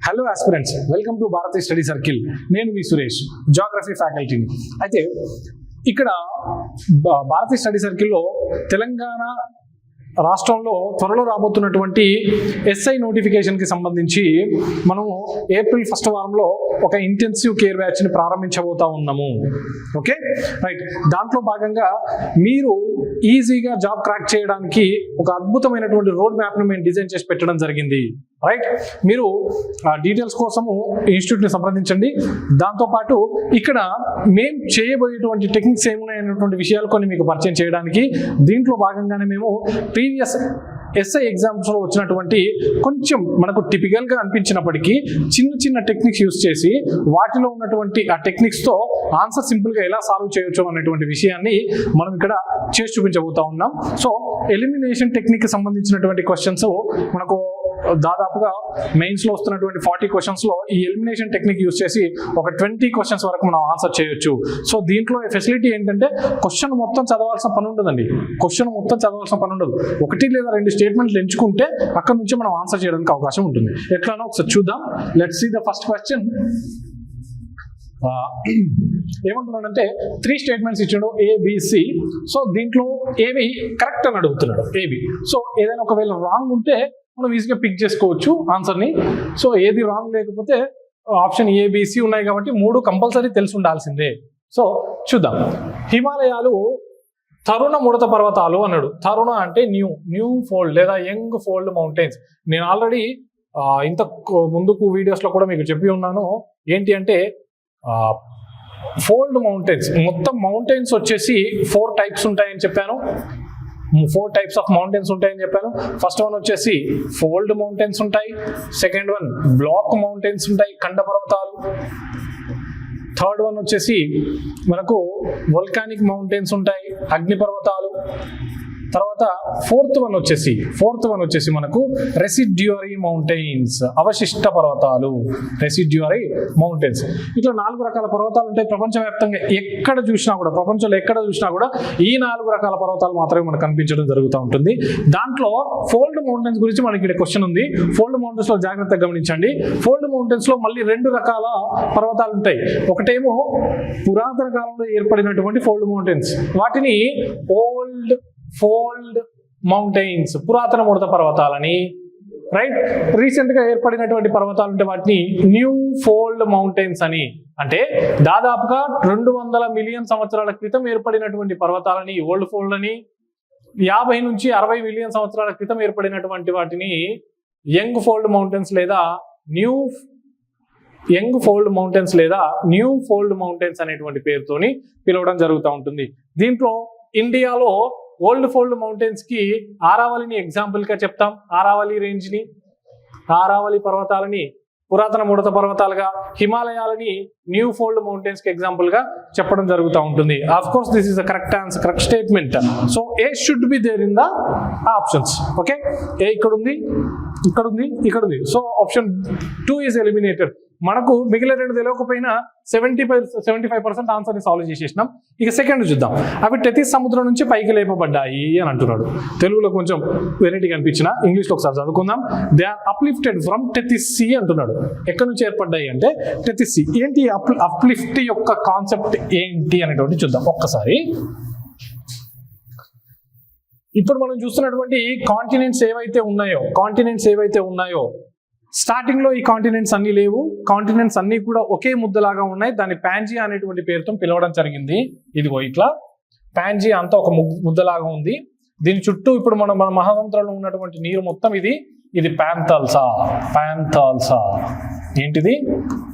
Hello aspirants, welcome to Bharatiya study circle. నేను మీ Suresh, geography ఫ్యాకల్టీని. అయితే ఇక్కడ భారతీయ స్టడీ సర్కిల్లో తెలంగాణ రాష్ట్రంలో త్వరలో రాబోతున్నటువంటి ఎస్ఐ నోటిఫికేషన్కి సంబంధించి మనము ఏప్రిల్ 1వ వారంలో ఒక ఇంటెన్సివ్ కేర్ బ్యాచ్ని ప్రారంభించబోతా ఉన్నాము. Okay right. దాంట్లో భాగంగా మీరు ఈజీగా జాబ్ క్రాక్ చేయడానికి ఒక అద్భుతమైనటువంటి రోడ్ మ్యాప్ను మేము డిజైన్ చేసి పెట్టడం జరిగింది. రైట్, మీరు డీటెయిల్స్ కోసము ఇన్స్టిట్యూట్ని సంప్రదించండి. దాంతోపాటు ఇక్కడ మేము చేయబోయేటువంటి టెక్నిక్స్ ఏమున్నాయనేటువంటి విషయాలు కొన్ని మీకు పరిచయం చేయడానికి దీంట్లో భాగంగానే మేము ప్రీవియస్ ఎస్ఐ ఎగ్జామ్స్లో వచ్చినటువంటి కొంచెం మనకు టిపికల్గా అనిపించినప్పటికీ చిన్న చిన్న టెక్నిక్స్ యూస్ చేసి వాటిలో ఉన్నటువంటి ఆ టెక్నిక్స్తో ఆన్సర్ సింపుల్గా ఎలా సాల్వ్ చేయొచ్చు అనేటువంటి విషయాన్ని మనం ఇక్కడ చేసి చూపించబోతా ఉన్నాం. సో ఎలిమినేషన్ టెక్నిక్కి సంబంధించినటువంటి క్వశ్చన్స్ మనకు దాదాపుగా మెయిన్స్లో వస్తున్నటువంటి 40 క్వశ్చన్స్లో ఈ ఎలిమినేషన్ టెక్నిక్ యూస్ చేసి ఒక 20 క్వశ్చన్స్ వరకు మనం ఆన్సర్ చేయొచ్చు. సో దీంట్లో ఫెసిలిటీ ఏంటంటే క్వశ్చన్ మొత్తం చదవాల్సిన పని ఉండదండి. క్వశ్చన్ మొత్తం చదవాల్సిన పని ఉండదు. 1 లేదా 2 స్టేట్మెంట్లు ఎంచుకుంటే అక్కడ నుంచి మనం ఆన్సర్ చేయడానికి అవకాశం ఉంటుంది. ఎట్లానో ఒకసారి చూద్దాం. Let's see the first question. ఏమంటున్నాడంటే 3 స్టేట్మెంట్స్ ఇచ్చాడు, ఏబిసి. సో దీంట్లో ఏవి కరెక్ట్ అని అడుగుతున్నాడు, ఏబి. సో ఏదైనా ఒకవేళ రాంగ్ ఉంటే మనం ఈజీగా పిక్ చేసుకోవచ్చు ఆన్సర్ని. సో ఏది రాంగ్ లేకపోతే ఆప్షన్ ఏబిసి ఉన్నాయి కాబట్టి 3 కంపల్సరీ తెలిసి ఉండాల్సిందే. సో చూద్దాం. హిమాలయాలు తరుణ ముడత పర్వతాలు అన్నాడు. తరుణ అంటే న్యూ ఫోల్డ్ లేదా యంగ్ ఫోల్డ్ మౌంటైన్స్. నేను ఆల్రెడీ ఇంత ముందుకు వీడియోస్లో కూడా మీకు చెప్పి ఉన్నాను. ఏంటి అంటే ఫోల్డ్ మౌంటైన్స్, మొత్తం మౌంటైన్స్ వచ్చేసి 4 టైప్స్ ఉంటాయని చెప్పాను. 4 టైప్స్ ఆఫ్ మౌంటైన్స్ ఉంటాయని చెప్పాను. ఫస్ట్ వన్ వచ్చేసి ఫోల్డ్ మౌంటైన్స్ ఉంటాయి. సెకండ్ వన్ బ్లాక్ మౌంటైన్స్ ఉంటాయి, ఖండ పర్వతాలు. థర్డ్ వన్ వచ్చేసి మనకు వోల్కానిక్ మౌంటైన్స్ ఉంటాయి, అగ్ని పర్వతాలు. తర్వాత ఫోర్త్ వన్ వచ్చేసి మనకు రెసిడ్యూరీ మౌంటైన్స్, అవశిష్ట పర్వతాలు, రెసిడ్యూరీ మౌంటైన్స్. ఇట్లా 4 రకాల పర్వతాలు ఉంటాయి ప్రపంచవ్యాప్తంగా. ప్రపంచంలో ఎక్కడ చూసినా కూడా ఈ 4 రకాల పర్వతాలు మాత్రమే మనకు కనిపించడం జరుగుతూ ఉంటుంది. దాంట్లో ఫోల్డ్ మౌంటైన్స్ గురించి మనకి ఇక్కడ క్వశ్చన్ ఉంది. ఫోల్డ్ మౌంటైన్స్ లో జాగ్రత్తగా గమనించండి. ఫోల్డ్ మౌంటైన్స్ లో మళ్ళీ 2 రకాల పర్వతాలు ఉంటాయి. ఒకటేమో పురాతన కాలంలో ఏర్పడినటువంటి ఫోల్డ్ మౌంటైన్స్, వాటిని ఓల్డ్ ఫోల్డ్ మౌంటైన్స్, పురాతన ముడత పర్వతాలని. రైట్, రీసెంట్ గా ఏర్పడినటువంటి పర్వతాలు ఉంటే వాటిని న్యూ ఫోల్డ్ మౌంటైన్స్ అని. అంటే దాదాపుగా 200 మిలియన్ సంవత్సరాల క్రితం ఏర్పడినటువంటి పర్వతాలని ఓల్డ్ ఫోల్డ్ అని, 50 నుంచి 60 మిలియన్ సంవత్సరాల క్రితం ఏర్పడినటువంటి వాటిని యంగ్ ఫోల్డ్ మౌంటైన్స్ లేదా న్యూ ఫోల్డ్ మౌంటైన్స్ అనేటువంటి పేరుతోని పిలవడం జరుగుతూ ఉంటుంది. దీంట్లో ఇండియాలో ఓల్డ్ ఫోల్డ్ మౌంటైన్స్ కి ఆరావళిని ఎగ్జాంపుల్ గా చెప్తాం. ఆరావళి రేంజ్ ని, ఆరావళి పర్వతాలని పురాతన ముడత పర్వతాలుగా, హిమాలయాలని న్యూ ఫోల్డ్ మౌంటైన్స్ కి ఎగ్జాంపుల్ గా చెప్పడం జరుగుతూ ఉంటుంది. Of course this is the correct answer, correct statement. So A should be there in the options. Okay, A ఇక్కడ ఉంది. So option 2 is eliminated. మనకు మిగిలిన 2 తెలియకపోయినా 75% ఆన్సర్ని సాల్వ్ చేసేసినాం. ఇక సెకండ్ చూద్దాం. అవి టెథిస్ సముద్రం నుంచి పైకి లేపబడ్డాయి అని అంటున్నాడు. తెలుగులో కొంచెం వెరైటీగా అనిపించిన, ఇంగ్లీష్లో ఒకసారి చదువుకుందాం. They are uplifted from Tethys sea అంటున్నాడు. ఎక్కడి నుంచి ఏర్పడ్డాయి అంటే టెథిస్ సీ. ఏంటి అప్లిఫ్ట్ యొక్క కాన్సెప్ట్ ఏంటి అనేటువంటి చూద్దాం ఒక్కసారి. ఇప్పుడు మనం చూస్తున్నటువంటి కాంటినెంట్స్ ఏవైతే ఉన్నాయో స్టార్టింగ్ లో ఈ కాంటినెంట్స్ అన్ని లేవు. కాంటినెంట్స్ అన్ని కూడా ఒకే ముద్దలాగా ఉన్నాయి. దాన్ని ప్యాంజియా అనేటువంటి పేరుతో పిలవడం జరిగింది. ఇదిగో ఇట్లా ప్యాంజియా అంతా ఒక ముద్దలాగా ఉంది. దీని చుట్టూ ఇప్పుడు మన మహాసముద్రంలో ఉన్నటువంటి నీరు మొత్తం ఇది ప్యాంథాల్సా. ఏంటిది?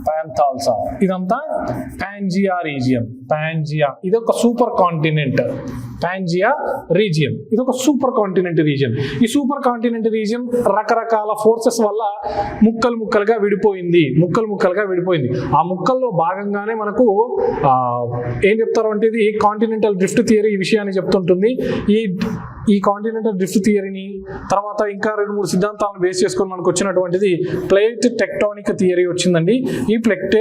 ప్యాంథాల్సా. ఇదంతా ప్యాంజియా రీజియన్. ఇది ఒక సూపర్ కాంటినెంట్. ప్యాంజియా రీజియన్ ఇది ఒక సూపర్ కాంటినెంట్ రీజియన్. ఈ సూపర్ కాంటినెంట్ రీజియన్ రకరకాల ఫోర్సెస్ వల్ల ముక్కలుగా విడిపోయింది. ఆ ముక్కల్లో భాగంగానే మనకు ఏం చెప్తారు అంటే ఇది కాంటినెంటల్ డ్రిఫ్ట్ థియరీ ఈ విషయాన్ని చెప్తుంటుంది. ఈ కాంటినెంటల్ డ్రిఫ్ట్ థియరీని తర్వాత ఇంకా 2-3 సిద్ధాంతాలను బేస్ చేసుకొని మనకు వచ్చినటువంటిది ప్లేట్ టెక్టానిక్ థియరీ వచ్చిందండి. ఈ ప్లేట్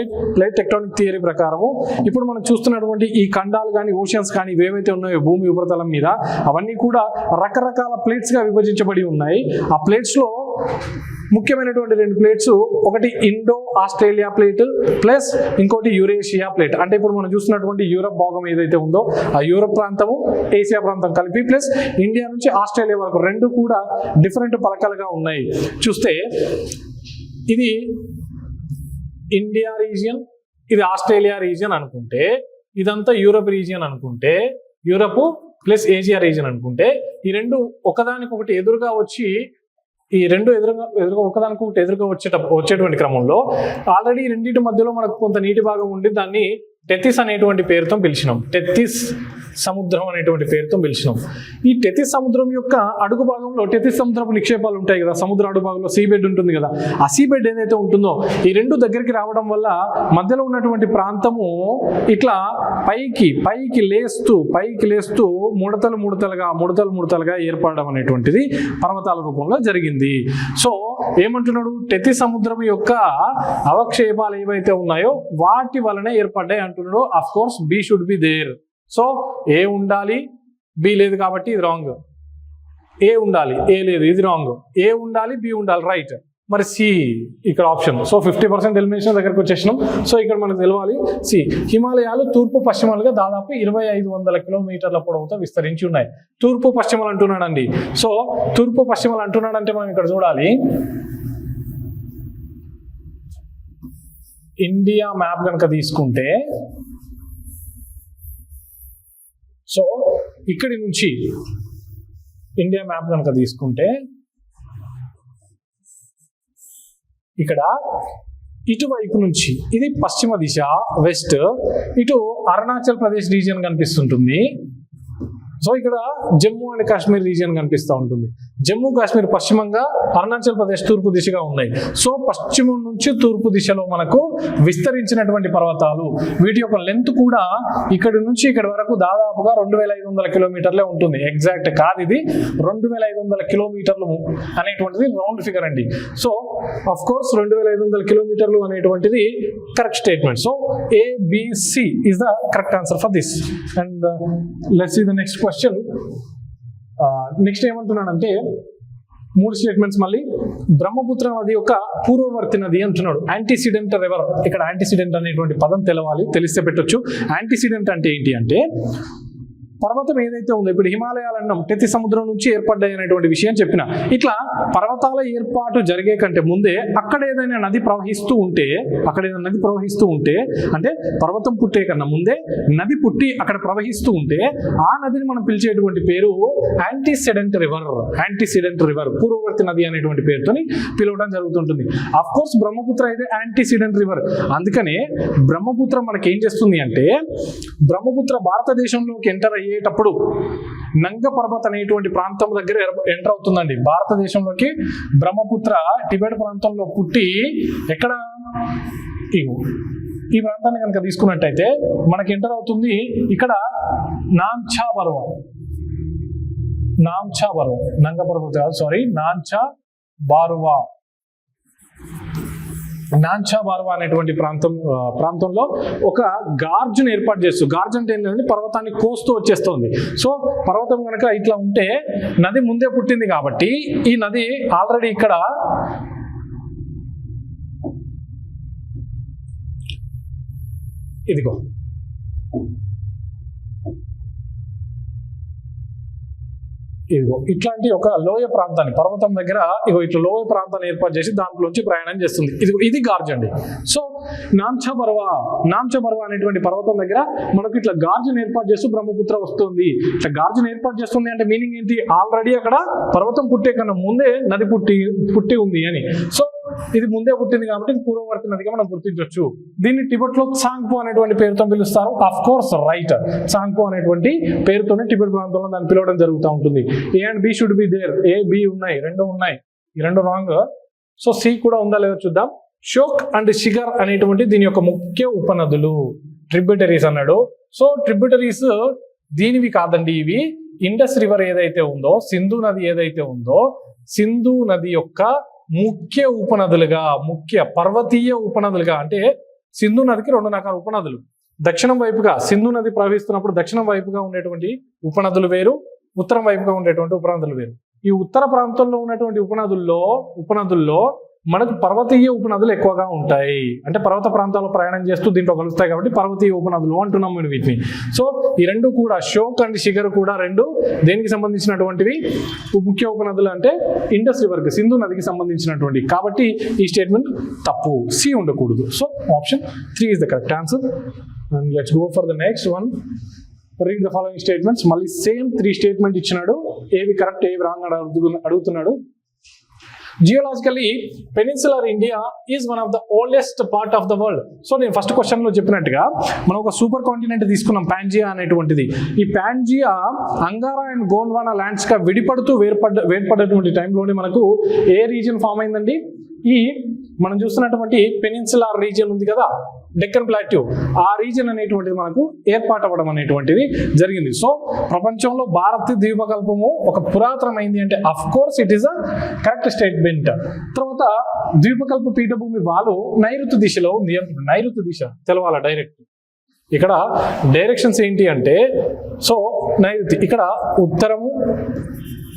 టెక్టానిక్ థియరీ ప్రకారము ఇప్పుడు మనం చూస్తున్నటువంటి ఈ ఖండాలు కానీ ఓషన్స్ కానీ ఏవైతే ఉన్నాయో భూమి ఉపరితలం మీద, అవన్నీ కూడా రకరకాల ప్లేట్స్ గా విభజించబడి ఉన్నాయి. ఆ ప్లేట్స్ లో ముఖ్యమైనటువంటి 2 ప్లేట్స్, ఒకటి ఇండో ఆస్ట్రేలియా ప్లేట్ ప్లస్ ఇంకోటి యూరేషియా ప్లేట్. అంటే ఇప్పుడు మనం చూస్తున్నటువంటి యూరప్ భాగం ఏదైతే ఉందో ఆ యూరప్ ప్రాంతము, ఏసియా ప్రాంతం కలిపి ప్లస్ ఇండియా నుంచి ఆస్ట్రేలియా వరకు 2 కూడా డిఫరెంట్ పలకలుగా ఉన్నాయి. చూస్తే ఇది ఇండియా రీజియన్, ఇది ఆస్ట్రేలియా రీజియన్ అనుకుంటే, ఇదంతా యూరప్ రీజియన్ అనుకుంటే, యూరప్ ప్లస్ ఏషియా రీజియన్ అనుకుంటే, ఈ 2 ఒకదానికొకటి ఎదురుగా వచ్చి, ఈ 2 ఎదురుగా ఒకదానికొకటి ఎదురుగా వచ్చేటువంటి క్రమంలో ఆల్రెడీ రెండింటి మధ్యలో మనకు కొంత నీటి భాగం ఉండి దాన్ని టెథిస్ అనేటువంటి పేరుతో పిలిచినాం. టెథిస్ సముద్రం అనేటువంటి పేరుతో పిలిచినాం. ఈ టెథిస్ సముద్రం యొక్క అడుగు భాగంలో టెథిస్ సముద్రపు నిక్షేపాలు ఉంటాయి కదా, సముద్ర అడుగు భాగంలో సీబెడ్ ఉంటుంది కదా, ఆ సీబెడ్ ఏదైతే ఉంటుందో ఈ 2 దగ్గరికి రావడం వల్ల మధ్యలో ఉన్నటువంటి ప్రాంతము ఇట్లా పైకి లేస్తూ ముడతలుగా ఏర్పడడం అనేటువంటిది పర్వతాల రూపంలో జరిగింది. సో ఏమంటున్నాడు, టెథిస్ సముద్రం యొక్క అవక్షేపాలు ఏవైతే ఉన్నాయో వాటి వలనే ఏర్పడ్డాయి అంటున్నాడు. Of course B should be there. So A ఉండాలి, బి లేదు కాబట్టి ఇది రాంగ్. ఏ ఉండాలి, ఏ లేదు, ఇది రాంగ్. ఏ ఉండాలి, బి ఉండాలి, రైట్. మరి సి ఇక్కడ ఆప్షన్. సో 50% ఎలిమినేషన్ దగ్గరకు వచ్చేసినాం. సో ఇక్కడ మనకు తెలవాలి సి. హిమాలయాలు తూర్పు పశ్చిమాలుగా దాదాపు 2500 కిలోమీటర్ల పొడవుతో విస్తరించి ఉన్నాయి. తూర్పు పశ్చిమాలు అంటున్నాడండి. సో తూర్పు పశ్చిమాలు అంటున్నాడంటే మనం ఇక్కడ చూడాలి, ఇండియా మ్యాప్ కనుక తీసుకుంటే, సో ఇక్కడి నుంచి ఇండియా మ్యాప్ కనుక తీసుకుంటే ఇక్కడ ఇటువైపు నుంచి ఇది పశ్చిమ దిశ, వెస్ట్. ఇటు అరుణాచల్ ప్రదేశ్ రీజియన్ కనిపిస్తుంటుంది. సో ఇక్కడ జమ్మూ అండ్ కాశ్మీర్ రీజియన్ కనిపిస్తూ ఉంటుంది. జమ్మూ కాశ్మీర్ పశ్చిమంగా, అరుణాచల్ ప్రదేశ్ తూర్పు దిశగా ఉన్నాయి. సో పశ్చిమం నుంచి తూర్పు దిశలో మనకు విస్తరించినటువంటి పర్వతాలు. వీటి యొక్క లెంత్ కూడా ఇక్కడి నుంచి ఇక్కడ వరకు దాదాపుగా 2500 కిలోమీటర్లే ఉంటుంది. ఎగ్జాక్ట్ కాదు, ఇది 2500 కిలోమీటర్లు అనేటువంటిది రౌండ్ ఫిగర్ అండి. సో ఆఫ్ కోర్స్ 2500 కిలోమీటర్లు అనేటువంటిది correct statement. So ABC is the correct answer for this. And let's see the next question. Next ఏమంటున్నాడంటే 3 స్టేట్మెంట్స్ మళ్ళీ. బ్రహ్మపుత్ర నది యొక్క పూర్వవర్తి నది అంటున్నాడు. Antecedent river. ఇక్కడ యాంటీసిడెంట్ అనేటువంటి పదం తెలిస్తే పెట్టొచ్చు. యాంటీసిడెంట్ అంటే ఏంటి అంటే, పర్వతం ఏదైతే ఉందో, ఇప్పుడు హిమాలయాలన్నాం టెథిస్ సముద్రం నుంచి ఏర్పడ్డాయి అనేటువంటి విషయం చెప్పిన. ఇట్లా పర్వతాల ఏర్పాటు జరిగే కంటే ముందే అక్కడ ఏదైనా నది ప్రవహిస్తూ ఉంటే అంటే పర్వతం పుట్టే కన్నా ముందే నది పుట్టి అక్కడ ప్రవహిస్తూ ఉంటే ఆ నదిని మనం పిలిచేటువంటి పేరు యాంటీసిడెంట్ రివర్, పూర్వవర్తి నది అనేటువంటి పేరుతోని పిలవడం జరుగుతుంటుంది. అఫ్ కోర్స్ బ్రహ్మపుత్ర అయితే యాంటీసిడెంట్ రివర్. అందుకనే బ్రహ్మపుత్ర మనకి ఏం చేస్తుంది అంటే, బ్రహ్మపుత్ర భారతదేశంలోకి ఎంటర్ అయ్యేటప్పుడు నంగ పర్వత్ అనేటువంటి ప్రాంతం దగ్గర ఎంటర్ అవుతుందండి భారతదేశంలోకి. బ్రహ్మపుత్ర టిబెట్ ప్రాంతంలో పుట్టి ఎక్కడ, ఈ ప్రాంతాన్ని కనుక తీసుకున్నట్టయితే మనకి ఎంటర్ అవుతుంది ఇక్కడ నాంచా పర్వం. నంగ పర్వత కాదు, సారీ, నాంచా బారువా అనేటువంటి ప్రాంతంలో ఒక గార్జును ఏర్పాటు చేస్తూ, గార్జ్ అంటే ఏంటంటే పర్వతాన్ని కోస్తూ వచ్చేస్తుంది. సో పర్వతం కనుక ఇట్లా ఉంటే నది ముందే పుట్టింది కాబట్టి ఈ నది ఆల్రెడీ ఇక్కడ ఇదిగో ఇట్లాంటి ఒక లోయ ప్రాంతాన్ని, పర్వతం దగ్గర ఇట్లా లోయ ప్రాంతాన్ని ఏర్పాటు చేసి దాంట్లోంచి ప్రయాణం చేస్తుంది. ఇది గార్జ్ అండి. సో నాంచా పర్వ అనేటువంటి పర్వతం దగ్గర మనకు ఇట్లా గార్జును ఏర్పాటు చేస్తూ బ్రహ్మపుత్ర వస్తుంది. ఇట్లా గార్జును ఏర్పాటు చేస్తుంది అంటే మీనింగ్ ఏంటి, ఆల్రెడీ అక్కడ పర్వతం పుట్టే కన్నా ముందే నది పుట్టి ఉంది అని. సో ఇది ముందే పుట్టింది కాబట్టి పూర్వవర్తి నదిగా మనం గుర్తించవచ్చు. దీన్ని టిబెట్ లో చాంగ్పో అనేటువంటి పేరుతో పిలుస్తారు. ఆఫ్ కోర్స్ రైట్, చాంగ్పో అనేటువంటి పేరుతోనే టిబెట్ ప్రాంతంలో దాన్ని పిలవడం జరుగుతూ ఉంటుంది. A and B should be there. A B ఉన్నాయి, 2 ఉన్నాయి, ఈ 2 రాంగ్. సో సి కూడా ఉందా లేదో చూద్దాం. షోక్ అండ్ షిగర్ అనేటువంటి దీని యొక్క ముఖ్య ఉపనదులు, ట్రిబ్యూటరీస్ అన్నాడు. సో ట్రిబ్యూటరీస్ దీనివి కాదండి, ఇవి ఇండస్ రివర్ ఏదైతే ఉందో, సింధు నది ఏదైతే ఉందో, సింధు నది యొక్క ముఖ్య ఉపనదులుగా, ముఖ్య పర్వతీయ ఉపనదులుగా. అంటే సింధు నదికి 2 రకాల ఉపనదులు. దక్షిణం వైపుగా సింధు నది ప్రవహిస్తున్నప్పుడు దక్షిణం వైపుగా ఉండేటువంటి ఉపనదులు వేరు, ఉత్తరం వైపుగా ఉండేటువంటి ఉపనదులు వేరు. ఈ ఉత్తర ప్రాంతంలో ఉన్నటువంటి ఉపనదుల్లో మనకు పర్వతీయ ఉపనదులు ఎక్కువగా ఉంటాయి. అంటే పర్వత ప్రాంతాల్లో ప్రయాణం చేస్తూ దీంట్లో కలుస్తాయి కాబట్టి పర్వతీయ ఉపనదులు అంటున్నాం మేము వీటిని. సో ఈ రెండు కూడా షోక్ అండ్ షిగర్ కూడా రెండు దేనికి సంబంధించినటువంటివి? ముఖ్య ఉపనదులు అంటే ఇండస్ రివర్కి, సింధు నదికి సంబంధించినటువంటి. కాబట్టి ఈ స్టేట్మెంట్ తప్పు, సి ఉండకూడదు. So option 3 is the correct answer. And let's go for the next one. Read the following statements. మళ్ళీ సేమ్ 3 స్టేట్మెంట్ ఇచ్చినాడు. ఏవి కరెక్ట్ ఏవి రాంగ్ అడుగుతున్నాడు. Geologically peninsular India is one of the oldest part of the world. So నేను first question లో చెప్పినట్టుగా మనం ఒక సూపర్ కాంటినెంట్ తీసుకున్నాం, పాంజియా అనేటువంటిది. ఈ Pangaea Angara and Gondwana lands గా విడిపడుతూ వేర్పడేటువంటి టైంలోనే మనకు ఏ రీజియన్ ఫామ్ అయిందండి? ఈ మనం చూస్తున్నటువంటి పెనిన్సులార్ రీజియన్ ఉంది కదా, డెక్కన్ ప్లాట్యూ, ఆ రీజియన్ అనేటువంటిది మనకు ఏర్పాటవ్వడం అనేటువంటిది జరిగింది. సో ప్రపంచంలో భారత ద్వీపకల్పము ఒక పురాతనమైంది అంటే of course it is a correct statement. తర్వాత ద్వీపకల్ప పీఠభూమి వాలు నైరుతి దిశలో ఉంది. నైరుతి దిశ తెలవాల డైరెక్ట్. ఇక్కడ డైరెక్షన్స్ ఏంటి అంటే, సో నైరుతి ఇక్కడ ఉత్తరము,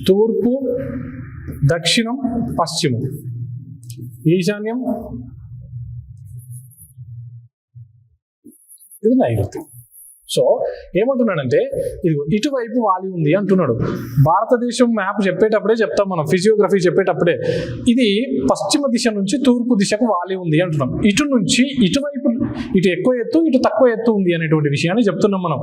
తూర్పు, దక్షిణం, పశ్చిమం, ఈశాన్యం, ఇది నైరుతి. సో ఏమంటున్నాడంటే ఇది ఇటువైపు వాలి ఉంది అంటున్నాడు. భారతదేశం మ్యాప్ చెప్పేటప్పుడే చెప్తాం మనం, ఫిజియోగ్రఫీ చెప్పేటప్పుడే ఇది పశ్చిమ దిశ నుంచి తూర్పు దిశకు వాలి ఉంది అంటున్నాం. ఇటు నుంచి ఇటువైపు, ఇటు ఎక్కువ ఎత్తు ఇటు తక్కువ ఎత్తు ఉంది అనేటువంటి విషయాన్ని చెప్తున్నాం మనం.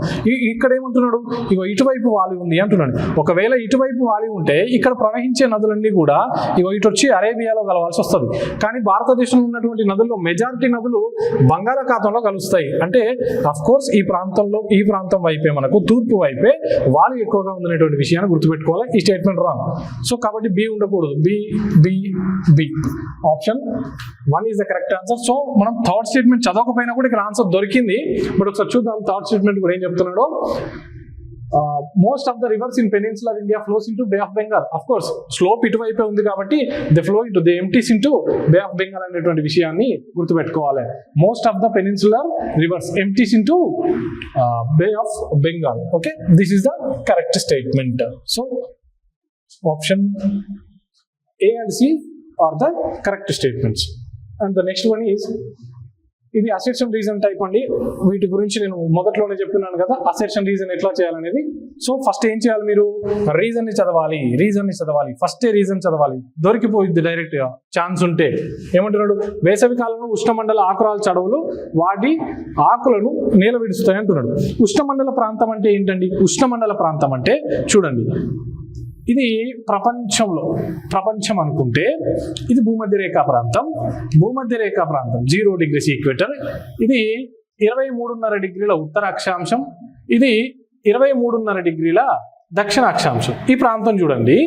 ఇక్కడ ఏమంటున్నాడు? ఇగో ఇటువైపు వాలి ఉంది అంటున్నాడు. ఒకవేళ ఇటువైపు వాలి ఉంటే ఇక్కడ ప్రవహించే నదులన్నీ కూడా ఇగో ఇటు వచ్చి అరేబియాలో కలవాల్సి వస్తుంది. కానీ భారతదేశంలో ఉన్నటువంటి నదుల్లో మెజారిటీ నదులు బంగాళాఖాతంలో కలుస్తాయి. అంటే అఫ్ కోర్స్ ఈ ప్రాంతం వైపే మనకు తూర్పు వైపే వాలి ఎక్కువగా ఉందనేటువంటి విషయాన్ని గుర్తుపెట్టుకోవాలి. ఈ స్టేట్మెంట్ రాంగ్. సో కాబట్టి బి ఉండకూడదు. B option 1 is the correct answer. So మనం థర్డ్ స్టేట్మెంట్ చదవకపోయినా కూడా ఇక్కడ ఆన్సర్ దొరికింది. బట్ ఒకసారి చూద్దాం థర్డ్ స్టేట్మెంట్ కూడా ఏం చెప్తున్నాడో. Most of the rivers in peninsular India flows into bay of Bengal. Of course slope ఇటువైపే ఉంది కాబట్టి they flow into they empties into bay of Bengal అనేటువంటి విషయాన్ని గుర్తుపెట్టుకోవాలి. Most of the peninsular rivers empties into bay of Bengal. Okay, this is the correct statement. So option A and C are the correct statements. And the next one is, ఇది assertion reason type అండి. వీటి గురించి నేను మొదట్లోనే చెప్తున్నాను కదా, assertion reason ఎట్లా చేయాలనేది. సో ఫస్ట్ ఏం చేయాలి? మీరు రీజన్ ని చదవాలి. ఫస్ట్ రీజన్ చదవాలి, దొరికిపోయింది డైరెక్ట్ గా ఛాన్స్ ఉంటే. ఏమంటున్నాడు? వేసవి కాలంలో ఉష్ణమండల ఆకురాలు చడవులు వాటి ఆకులను నేల విడుస్తాయి అంటున్నాడు. ఉష్ణమండల ప్రాంతం అంటే ఏంటండి? ఉష్ణమండల ప్రాంతం అంటే చూడండి, ఇది ప్రపంచం అనుకుంటే ఇది భూమధ్య రేఖా ప్రాంతం. 0 degrees ఈక్వేటర్. ఇది 23.5 degrees ఉత్తర అక్షాంశం. ఇది 23.5 degrees దక్షిణ అక్షాంశం. ఈ ప్రాంతం చూడండి,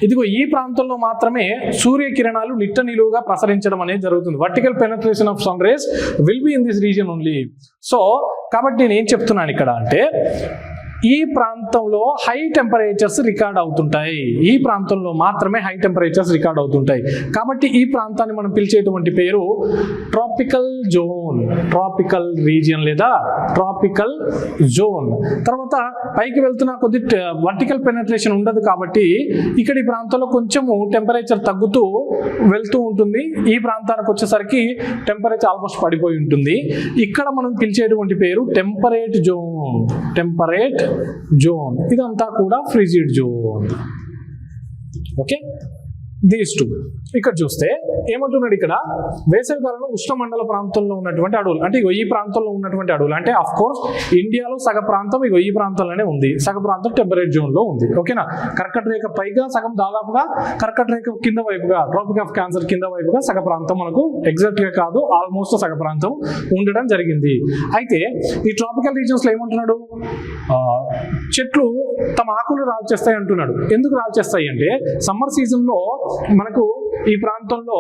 ఇదిగో ఈ ప్రాంతంలో మాత్రమే సూర్యకిరణాలు నిట్ట నిలువుగా ప్రసరించడం అనేది జరుగుతుంది. Vertical penetration of sun rays will be in this region only. So కాబట్టి నేను ఏం చెప్తున్నాను ఇక్కడ అంటే, ఈ ప్రాంతంలో హై టెంపరేచర్స్ రికార్డ్ అవుతుంటాయి. ఈ ప్రాంతంలో మాత్రమే హై టెంపరేచర్స్ రికార్డ్ అవుతుంటాయి. కాబట్టి ఈ ప్రాంతాన్ని మనం పిలిచేటువంటి పేరు ట్రాపికల్ జోన్, ట్రాపికల్ రీజియన్ లేదా ట్రాపికల్ జోన్. తర్వాత పైకి వెళ్తున్న కొద్ది వర్టికల్ పెనట్రేషన్ ఉండదు కాబట్టి ఇక్కడ ఈ ప్రాంతంలో కొంచెము టెంపరేచర్ తగ్గుతూ వెళ్తూ ఉంటుంది. ఈ ప్రాంతానికి వచ్చేసరికి టెంపరేచర్ ఆల్మోస్ట్ పడిపోయి ఉంటుంది. ఇక్కడ మనం పిలిచేటువంటి పేరు టెంపరేట్ జోన్. ఇదంతా కూడా frigid zone. Okay, these two. ఇక్కడ చూస్తే ఏమంటున్నాడు, ఇక్కడ వేసవి కాలంలో ఉష్ణమండల ప్రాంతంలో ఉన్నటువంటి అడవులు అంటే ఈ ప్రాంతంలో ఉన్నటువంటి అడవులు అంటే అఫ్ కోర్స్ ఇండియాలో సగ ప్రాంతం ఈ ప్రాంతంలోనే ఉంది, సగ ప్రాంతం టెంపరేట్ జోన్ లో ఉంది. ఓకేనా? కర్కట రేఖ పైగా సగం దాదాపుగా కర్కట రేఖ కింద వైపుగా ట్రాపిక్ ఆఫ్ క్యాన్సర్ కింద వైపుగా సగ ప్రాంతం మనకు ఎగ్జాక్ట్ గా కాదు ఆల్మోస్ట్ సగ ప్రాంతం ఉండడం జరిగింది. అయితే ఈ ట్రాపికల్ రీజియన్స్ లో ఏమంటున్నాడు, చెట్లు తమ ఆకులు రాల్చేస్తాయి అంటున్నాడు. ఎందుకు రాల్చేస్తాయి అంటే సమ్మర్ సీజన్ లో మనకు ఈ ప్రాంతంలో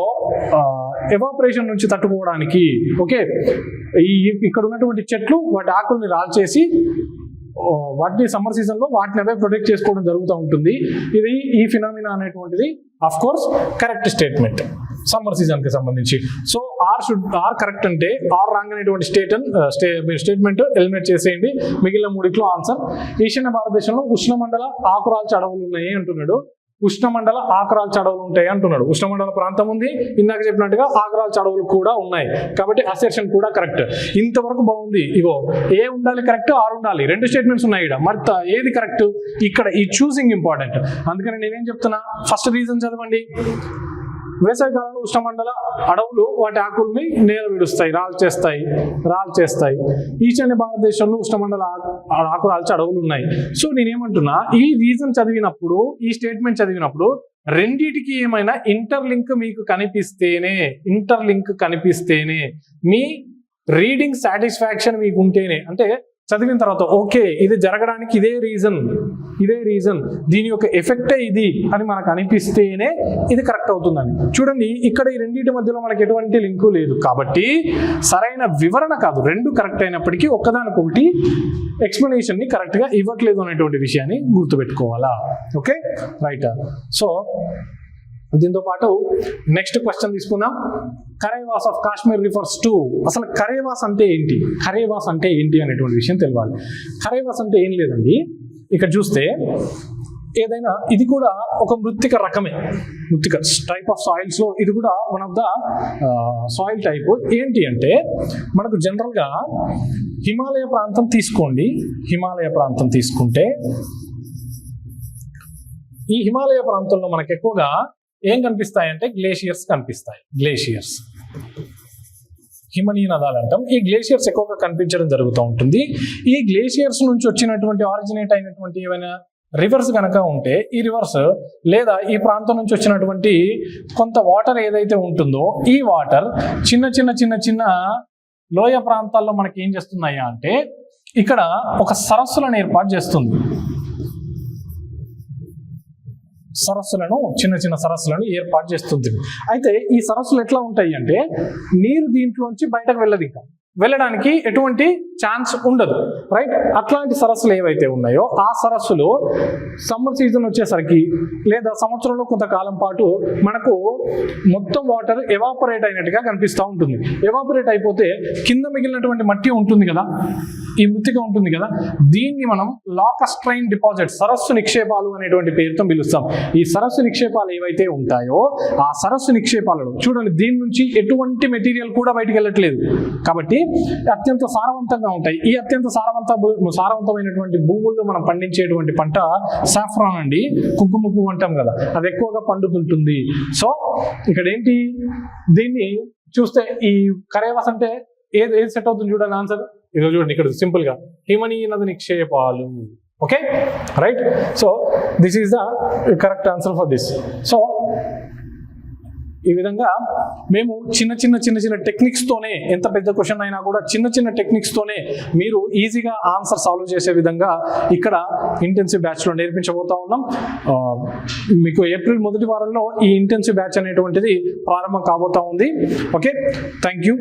ఎవాపరేషన్ నుంచి తట్టుకోవడానికి ఓకే ఇక్కడ ఉన్నటువంటి చెట్లు వాటి ఆకుల్ని రాల్చేసి వాటిని సమ్మర్ సీజన్ లో వాటిని అవే ప్రొటెక్ట్ చేసుకోవడం జరుగుతూ ఉంటుంది. ఇది ఈ ఫినామినా అనేటువంటిది of course correct statement summer season కి సంబంధించి. సో ఆర్ కరెక్ట్ అంటే ఆర్ రాంగ్ అనేటువంటి స్టేట్మెంట్ ఎలిమినేట్ చేసేయండి. మిగిలిన మూడిట్లో ఆన్సర్. ఈశాన్య భారతదేశంలో ఉష్ణమండల ఆకురాల్చే అడవులు ఉన్నాయి అంటున్నాడు. ఉష్ణమండల ఆకురాల్చే అడవులు ఉంటాయి అంటున్నాడు. ఉష్ణమండల ప్రాంతం ఉంది, ఇందాక చెప్పినట్టుగా ఆకురాల్చే అడవులు కూడా ఉన్నాయి. కాబట్టి అసెర్షన్ కూడా కరెక్ట్. ఇంతవరకు బాగుంది. ఇగో ఏ ఉండాలి కరెక్ట్, ఆర్ ఉండాలి. రెండు స్టేట్మెంట్స్ ఉన్నాయి ఇక్కడ. మరి ఏది కరెక్ట్? ఇక్కడ ఈ చూసింగ్ ఇంపార్టెంట్. అందుకని నేనేం చెప్తున్నా, ఫస్ట్ రీజన్ చదవండి. వేసవికాలంలో ఉష్ణమండల అడవులు వాటి ఆకుల్ని నేల విడుస్తాయి, రాల్చేస్తాయి. ఈశాన్య భారతదేశంలో ఉష్ణమండల ఆకురాల్చే అడవులు ఉన్నాయి. సో నేనేమంటున్నా, ఈ రీజన్ చదివినప్పుడు, ఈ స్టేట్మెంట్ చదివినప్పుడు రెండిటికి ఏమైనా ఇంటర్లింక్ మీకు కనిపిస్తేనే మీ రీడింగ్ సాటిస్ఫాక్షన్ మీకు ఉంటేనే, అంటే చదివిన తర్వాత ఓకే ఇది జరగడానికి ఇదే రీజన్, దీని యొక్క ఎఫెక్టే ఇది అని మనకు అనిపిస్తేనే ఇది కరెక్ట్ అవుతుందని. చూడండి, ఇక్కడ ఈ రెండింటి మధ్యలో మనకి ఎటువంటి లింకు లేదు కాబట్టి సరైన వివరణ కాదు. రెండు కరెక్ట్ అయినప్పటికీ ఒక్కదానికొకటి ఎక్స్ప్లెనేషన్ ని కరెక్ట్ గా ఇవ్వట్లేదు అనేటువంటి విషయాన్ని గుర్తుపెట్టుకోవాలా. Okay right. సో దీంతో పాటు నెక్స్ట్ క్వశ్చన్ తీసుకుందాం. కరైవాస్ ఆఫ్ కాశ్మీర్ రిఫర్స్ టు, అసలు కరైవాస్ అంటే ఏంటి అనేటువంటి విషయం తెలియాలి. కరైవాస్ అంటే ఏం లేదండి, ఇక్కడ చూస్తే ఏదైనా ఇది కూడా ఒక మృత్తిక రకమే, మృత్తిక టైప్ ఆఫ్ సాయిల్స్ లో ఇది కూడా one of the soil type. ఏంటి అంటే మనకు జనరల్ గా హిమాలయ ప్రాంతం తీసుకుంటే ఈ హిమాలయ ప్రాంతంలో మనకు ఎక్కువగా ఏం కనిపిస్తాయంటే గ్లేషియర్స్ కనిపిస్తాయి. హిమనీయ నదాలు అంటాం. ఈ గ్లేషియర్స్ ఎక్కువగా కనిపించడం జరుగుతూ ఉంటుంది. ఈ గ్లేషియర్స్ నుంచి వచ్చినటువంటి ఆరిజినేట్ అయినటువంటి ఏమైనా రివర్స్ కనుక ఉంటే, ఈ రివర్స్ లేదా ఈ ప్రాంతం నుంచి వచ్చినటువంటి కొంత వాటర్ ఏదైతే ఉంటుందో, ఈ వాటర్ చిన్న లోయ ప్రాంతాల్లో మనకి ఏం చేస్తున్నాయా అంటే ఇక్కడ ఒక సరస్సులను ఏర్పాటు చేస్తుంది. చిన్న సరస్సులను ఏర్పాటు చేస్తుంది. అయితే ఈ సరస్సులు ఎట్లా ఉంటాయి అంటే నీరు దీంట్లోంచి బయటకు వెళ్ళడానికి ఎటువంటి ఛాన్స్ ఉండదు, రైట్? అట్లాంటి సరస్సులు ఏవైతే ఉన్నాయో ఆ సరస్సులు సమ్మర్ సీజన్ వచ్చేసరికి లేదా సంవత్సరంలో కొంతకాలం పాటు మనకు మొత్తం వాటర్ ఎవాపరేట్ అయినట్టుగా కనిపిస్తూ ఉంటుంది. ఎవాపరేట్ అయిపోతే కింద మిగిలినటువంటి మట్టి ఉంటుంది కదా, ఈ మృతిక ఉంటుంది కదా, దీన్ని మనం లాకస్ట్రైన్ డిపాజిట్, సరస్సు నిక్షేపాలు అనేటువంటి పేరుతో పిలుస్తాం. ఈ సరస్సు నిక్షేపాలు ఏవైతే ఉంటాయో ఆ సరస్సు నిక్షేపాలలో చూడండి, దీని నుంచి ఎటువంటి మెటీరియల్ కూడా బయటికి వెళ్ళట్లేదు కాబట్టి అత్యంత సారవంతంగా ఉంటాయి. ఈ అత్యంత సారవంతమైనటువంటి భూముల్లో మనం పండించేటువంటి పంట సాఫ్రాన్ అండి, కుంకుమ పువ్వు అంటాం కదా, అది ఎక్కువగా పండుతుంటుంది. సో ఇక్కడ ఏంటి, దీన్ని చూస్తే ఈ కరైవాస్ అంటే ఏది సెట్ అవుతుంది చూడండి ఆన్సర్. ఇది చూడండి ఇక్కడ సింపుల్ గా హిమనీయ నది నిక్షేపాలు. Okay right. So this is the correct answer for this. So ఈ విధంగా మేము చిన్న టెక్నిక్స్ తోనే, ఎంత పెద్ద క్వశ్చన్ అయినా కూడా చిన్న టెక్నిక్స్ తోనే మీరు ఈజీగా ఆన్సర్ సాల్వ్ చేసే విధంగా ఇక్కడ ఇంటెన్సివ్ బ్యాచ్ లో నేర్పించబోతా ఉన్నాం. మీకు ఏప్రిల్ మొదటి వారంలో ఈ ఇంటెన్సివ్ బ్యాచ్ అనేటువంటిది ప్రారంభం కాబోతా ఉంది. Okay, thank you.